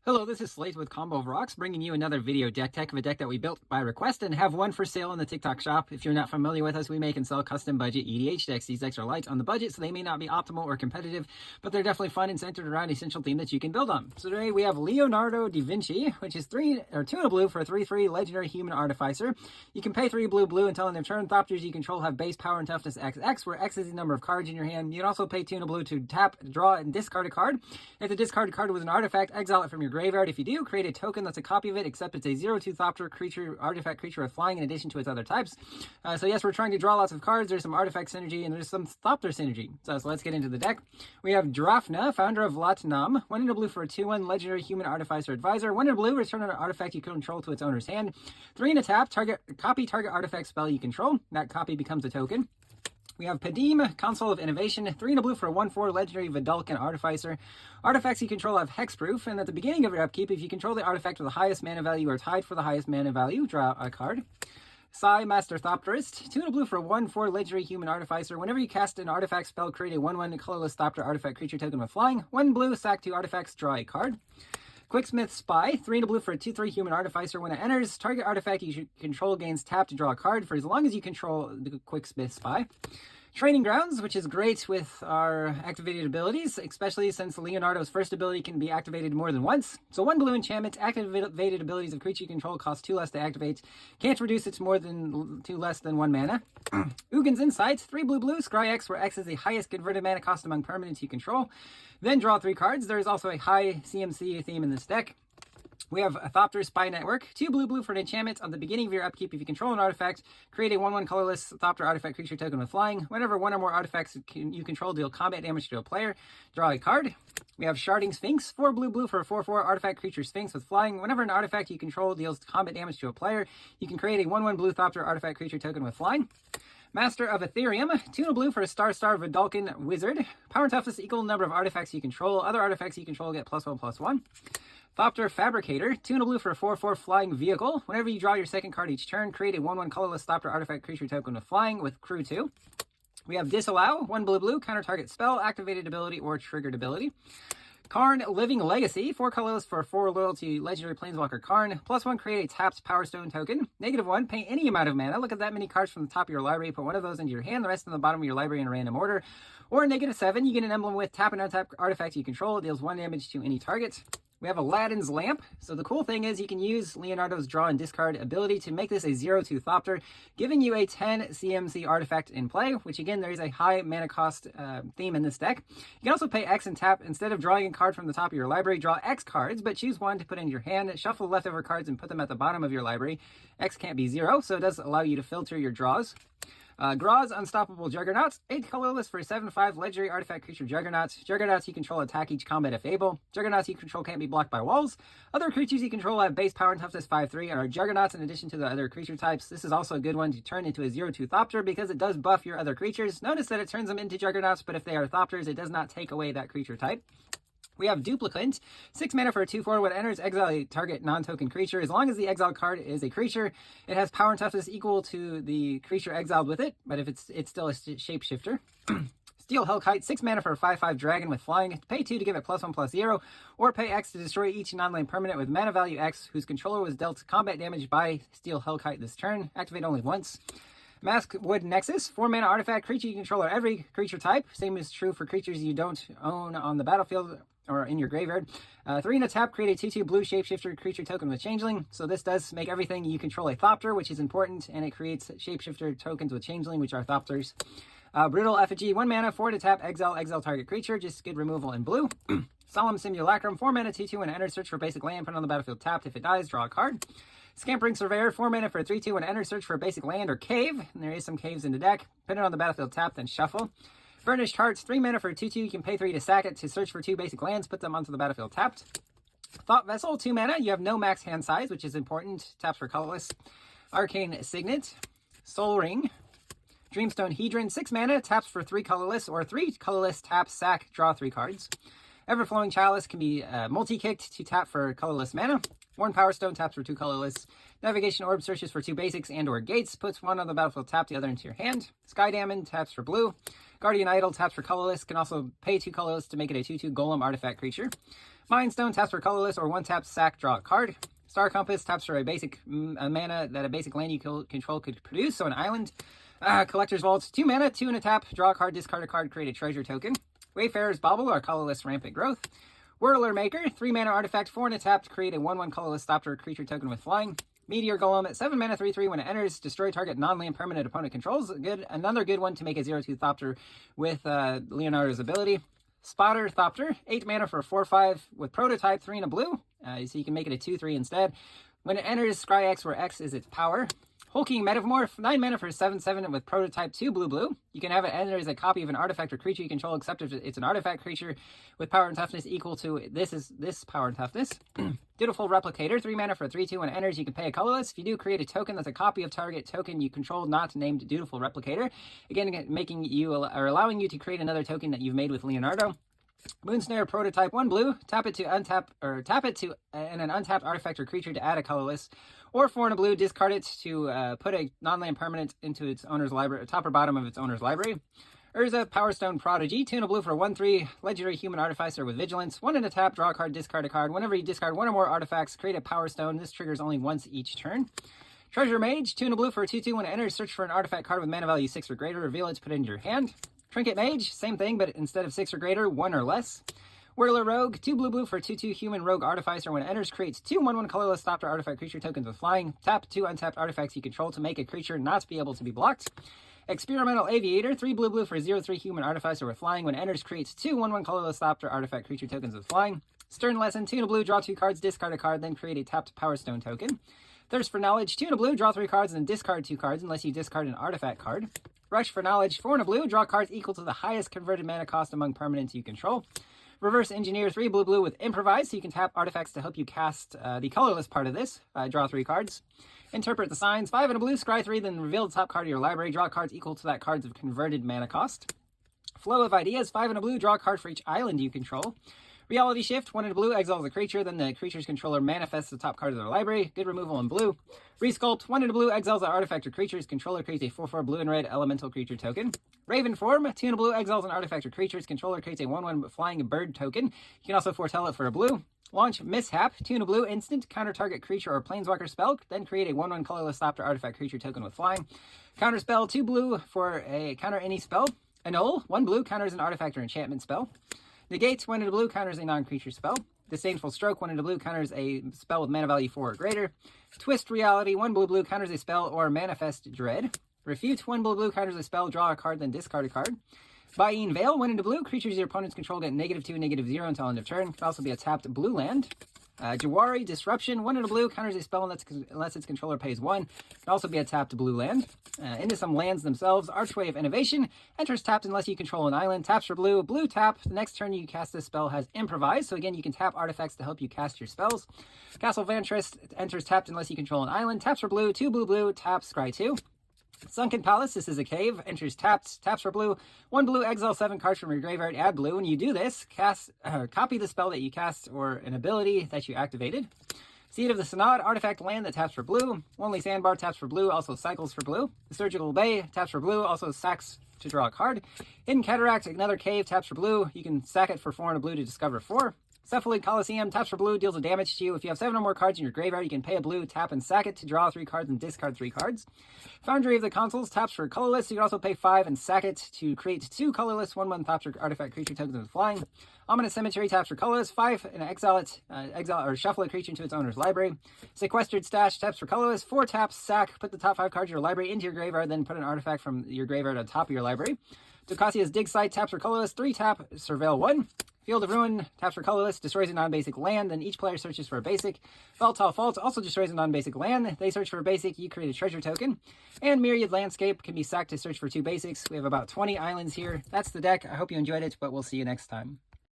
Hello, this is Slate with Combo of Rocks, bringing you another video deck tech of a deck that we built by request and have one for sale in the TikTok shop. If you're not familiar with us, we make and sell custom budget EDH decks. These decks are light on the budget, so they may not be optimal or competitive, but they're definitely fun and centered around an essential theme that you can build on. So today we have Leonardo da Vinci, which is 2 in a blue for a 3/3 legendary human artificer. You can pay 3 blue until end of turn. Thopters you control have base power and toughness XX, where X is the number of cards in your hand. You can also pay 2 in a blue to tap, draw, and discard a card. If the discarded card was an artifact, exile it from your graveyard. If you do, create a token that's a copy of it, except it's a 0/2 Thopter creature, artifact creature with flying in addition to its other types. So yes, we're trying to draw lots of cards. There's some artifact synergy and there's some Thopter synergy. So let's get into the deck. We have Drafna, founder of Latinam, 1 in a blue for a 2/1 legendary human artificer advisor. 1 in a blue, return an artifact you control to its owner's hand. 3 in a tap, copy target artifact spell you control. That copy becomes a token. We have Padim, Console of Innovation, 3 in a blue for a 1/4 legendary Vidalcan Artificer. Artifacts you control have hexproof, and at the beginning of your upkeep, if you control the artifact with the highest mana value or tied for the highest mana value, draw a card. Sai, Master Thopterist, 2 in a blue for a 1/4 legendary human artificer. Whenever you cast an artifact spell, create a 1/1 colorless Thopter artifact creature token with flying. 1 blue, sack 2 artifacts, draw a card. Quicksmith Spy, 3 in a blue for a 2/3 human artificer. When it enters, target artifact you control gains tap to draw a card for as long as you control the Quicksmith Spy. Training Grounds, which is great with our activated abilities, especially since Leonardo's first ability can be activated more than once. So 1 blue enchantment, activated abilities of creature you control cost 2 less to activate. Can't reduce it to more than 2 less than 1 mana. Ugin's Insight, 3 blue, scry X, where X is the highest converted mana cost among permanents you control. Then draw 3 cards. There is also a high CMC theme in this deck. We have a Thopters Spy Network, 2 blue for an enchantment. On the beginning of your upkeep, if you control an artifact, create a 1/1 colorless Thopter artifact creature token with flying. Whenever 1 or more artifacts you control deal combat damage to a player, draw a card. We have Sharding Sphinx, 4 blue for a 4/4 artifact creature Sphinx with flying. Whenever an artifact you control deals combat damage to a player, you can create a 1/1 blue Thopter artifact creature token with flying. Master of Ethereum, 2 in a blue for a Star Vidalcan Wizard. Power and toughness equal number of artifacts you control. Other artifacts you control get +1/+1. Thopter Fabricator, 2 in a blue for a 4/4 flying vehicle. Whenever you draw your second card each turn, create a 1/1 colorless Thopter artifact creature token with flying with crew 2. We have Disallow, 1 blue, counter target spell, activated ability, or triggered ability. Karn Living Legacy, 4 colorless for 4 loyalty legendary planeswalker Karn. +1, create a tapped Power Stone token. -1, pay any amount of mana. Look at that many cards from the top of your library, put one of those into your hand, the rest in the bottom of your library in a random order. Or -7, you get an emblem with tap and untap artifact you control. It deals 1 damage to any target. We have Aladdin's Lamp. So the cool thing is you can use Leonardo's draw and discard ability to make this a 0/2 Thopter, giving you a 10 CMC artifact in play, which again, there is a high mana cost theme in this deck. You can also pay X and tap. Instead of drawing a card from the top of your library, draw X cards, but choose 1 to put in your hand, shuffle the leftover cards and put them at the bottom of your library. X can't be 0, so it does allow you to filter your draws. Graw's Unstoppable Juggernauts, 8 colorless for a 7/5 legendary artifact creature Juggernauts. Juggernauts you control attack each combat if able. Juggernauts you control can't be blocked by walls. Other creatures you control have base power and toughness 5/3 and are Juggernauts in addition to the other creature types. This is also a good one to turn into a 0/2 Thopter because it does buff your other creatures. Notice that it turns them into Juggernauts, but if they are Thopters, it does not take away that creature type. We have Duplicant, 6 mana for a 2/4. When it enters, exile a target non-token creature. As long as the exiled card is a creature, it has power and toughness equal to the creature exiled with it, but if it's still a shapeshifter. Steel Hellkite, 6 mana for a 5/5 dragon with flying. Pay 2 to give it +1/+0, or pay X to destroy each non-land permanent with mana value X whose controller was dealt combat damage by Steel Hellkite this turn. Activate only once. Maskwood Nexus, 4 mana artifact creature you control every creature type. Same is true for creatures you don't own on the battlefield or in your graveyard. 3 in a tap, create a 2/2 blue shapeshifter creature token with Changeling. So this does make everything you control a Thopter, which is important, and it creates shapeshifter tokens with Changeling, which are Thopters. Brittle Effigy, 1 mana, 4 to tap, exile target creature, just good removal in blue. Solemn Simulacrum, 4 mana, 2/2, when it enters, search for basic land, put it on the battlefield tapped. If it dies, draw a card. Scampering Surveyor, 4 mana for a 3/2, when it enters, search for a basic land or cave. And there is some caves in the deck. Put it on the battlefield tapped, then shuffle. Burnished Hearts, 3 mana for a 2/2. You can pay 3 to sack it to search for 2 basic lands, put them onto the battlefield tapped. Thought Vessel, 2 mana. You have no max hand size, which is important. Taps for colorless. Arcane Signet, Soul Ring, Dreamstone Hedron, 6 mana. Taps for 3 colorless, or 3 colorless, tap, sack, draw 3 cards. Everflowing Chalice can be multi-kicked to tap for colorless mana. Worn Power Stone taps for 2 colorless. Navigation Orb searches for 2 basics and or gates. Puts 1 on the battlefield tapped, the other into your hand. Sky Diamond taps for blue. Guardian Idol taps for colorless, can also pay 2 colorless to make it a 2/2 golem artifact creature. Mind Stone taps for colorless or 1-tap sack, draw a card. Star Compass taps for a basic mana that a basic land you control could produce, so an island. Collector's Vault, 2 mana, 2 and a tap, draw a card, discard a card, create a treasure token. Wayfarer's Bauble or colorless rampant growth. Whirler Maker, 3 mana artifact, 4 and a tap to create a 1/1 colorless Thopter creature token with flying. Meteor Golem, 7 mana, 3/3, when it enters, destroy target non-land permanent opponent controls. Another good one to make a 0/2 Thopter with Leonardo's ability. Spotter Thopter, 8 mana for a 4/5 with prototype, 3 and a blue, so you can make it a 2/3 instead. When it enters, scry X, where X is its power. Hulking Metamorph, 9 mana for a 7/7 with prototype, 2 blue. You can have it enter as a copy of an artifact or creature you control, except if it's an artifact creature with power and toughness equal to this power and toughness. Dutiful Replicator, 3 mana for a 3/2. When it enters, you can pay a colorless. If you do, create a token that's a copy of target token you control not named Dutiful Replicator. Again, making you or allowing you to create another token that you've made with Leonardo. Moonsnare Prototype, 1 blue, tap it to untap, or tap it to an untapped artifact or creature to add a colorless, or 4 and a blue, discard it to put a non-land permanent into its owner's library, top or bottom of its owner's library. Urza Power Stone Prodigy, 2 and a blue for a 1/3, legendary human artificer with vigilance, 1 and a tap, draw a card, discard a card. Whenever you discard 1 or more artifacts, create a Power Stone. This triggers only once each turn. Treasure Mage, 2 and a blue for a 2/2. When it enters, search for an artifact card with mana value 6 or greater, reveal it to put it into your hand. Trinket Mage, same thing, but instead of 6 or greater, 1 or less. Whirler Rogue, 2 blue for a 2/2 human rogue artificer. When it enters, creates 2 1/1 colorless Thopter artifact creature tokens with flying. Tap 2 untapped artifacts you control to make a creature not be able to be blocked. Experimental Aviator, 3 blue for a 0/3 human artificer with flying. When it enters, creates 2 1/1 colorless Thopter artifact creature tokens with flying. Stern Lesson, 2 and a blue, draw 2 cards, discard a card, then create a tapped Power Stone token. Thirst for Knowledge, 2 and a blue, draw 3 cards, and discard 2 cards unless you discard an artifact card. Rush for Knowledge, 4 and a blue, draw cards equal to the highest converted mana cost among permanents you control. Reverse Engineer, 3 blue with Improvise, so you can tap artifacts to help you cast the colorless part of this. Draw 3 cards. Interpret the Signs, 5 and a blue, scry 3, then reveal the top card of your library. Draw cards equal to that card's converted mana cost. Flow of Ideas, 5 and a blue, draw a card for each island you control. Reality Shift, 1 and a blue, exiles a creature, then the creature's controller manifests the top card of their library. Good removal in blue. Resculpt, 1 and a blue, exiles an artifact or creature's controller creates a 4/4 blue and red elemental creature token. Raven Form, 2 and a blue, exiles an artifact or creature's controller creates a 1/1 flying bird token. You can also foretell it for a blue. Launch Mishap, 2 and a blue, instant, counter target creature or planeswalker spell, then create a 1/1 colorless Thopter artifact creature token with flying. Counter spell, 2 blue for a counter any spell. Annul, 1 blue, counters an artifact or enchantment spell. Negate, 1 and a blue, counters a non-creature spell. Disdainful Stroke, 1 and a blue, counters a spell with mana value 4 or greater. Twist Reality, 1 blue, counters a spell or manifest dread. Refute, 1 blue, counters a spell, draw a card, then discard a card. Bain Veil, 1 and a blue, creatures your opponent's control get -2, -0 until end of turn. Could also be a tapped blue land. Jawari Disruption, 1 and a blue, counters a spell unless its controller pays 1. Could also be a tapped blue land. Into some lands themselves, Archway of Innovation, enters tapped unless you control an island. Taps for blue, blue tap. The next turn you cast this spell has Improvise, so again you can tap artifacts to help you cast your spells. Castle Vantress enters tapped unless you control an island. Taps for blue, 2 blue, taps, scry 2. Sunken Palace, this is a cave, enters tapped, taps for blue, 1 blue, exile 7 cards from your graveyard, add blue. When you do this, copy the spell that you cast or an ability that you activated. Seed of the Synod, artifact land that taps for blue. Lonely Sandbar taps for blue, also cycles for blue. The Surgical Bay taps for blue, also sacks to draw a card. Hidden Cataract, another cave, taps for blue. You can sack it for 4 and a blue to discover 4. Cephalid Coliseum, taps for blue, deals a damage to you. If you have 7 or more cards in your graveyard, you can pay a blue, tap and sack it to draw 3 cards and discard 3 cards. Foundry of the Consuls, taps for colorless. You can also pay 5 and sack it to create 2 colorless 1/1 Thopter artifact creature tokens with flying. Ominous Cemetery, taps for colorless, 5 and exile it, exile or shuffle a creature into its owner's library. Sequestered Stash, taps for colorless, 4 taps, sack, put the top 5 cards of your library into your graveyard, then put an artifact from your graveyard on top of your library. Tocasia's Dig Site, taps for colorless, 3 tap, surveil 1. Field of Ruin, taps for colorless, destroys a non-basic land, then each player searches for a basic. Feltall Fault also destroys a non-basic land. They search for a basic, you create a treasure token. And Myriad Landscape can be sacked to search for 2 basics. We have about 20 islands here. That's the deck. I hope you enjoyed it, but we'll see you next time.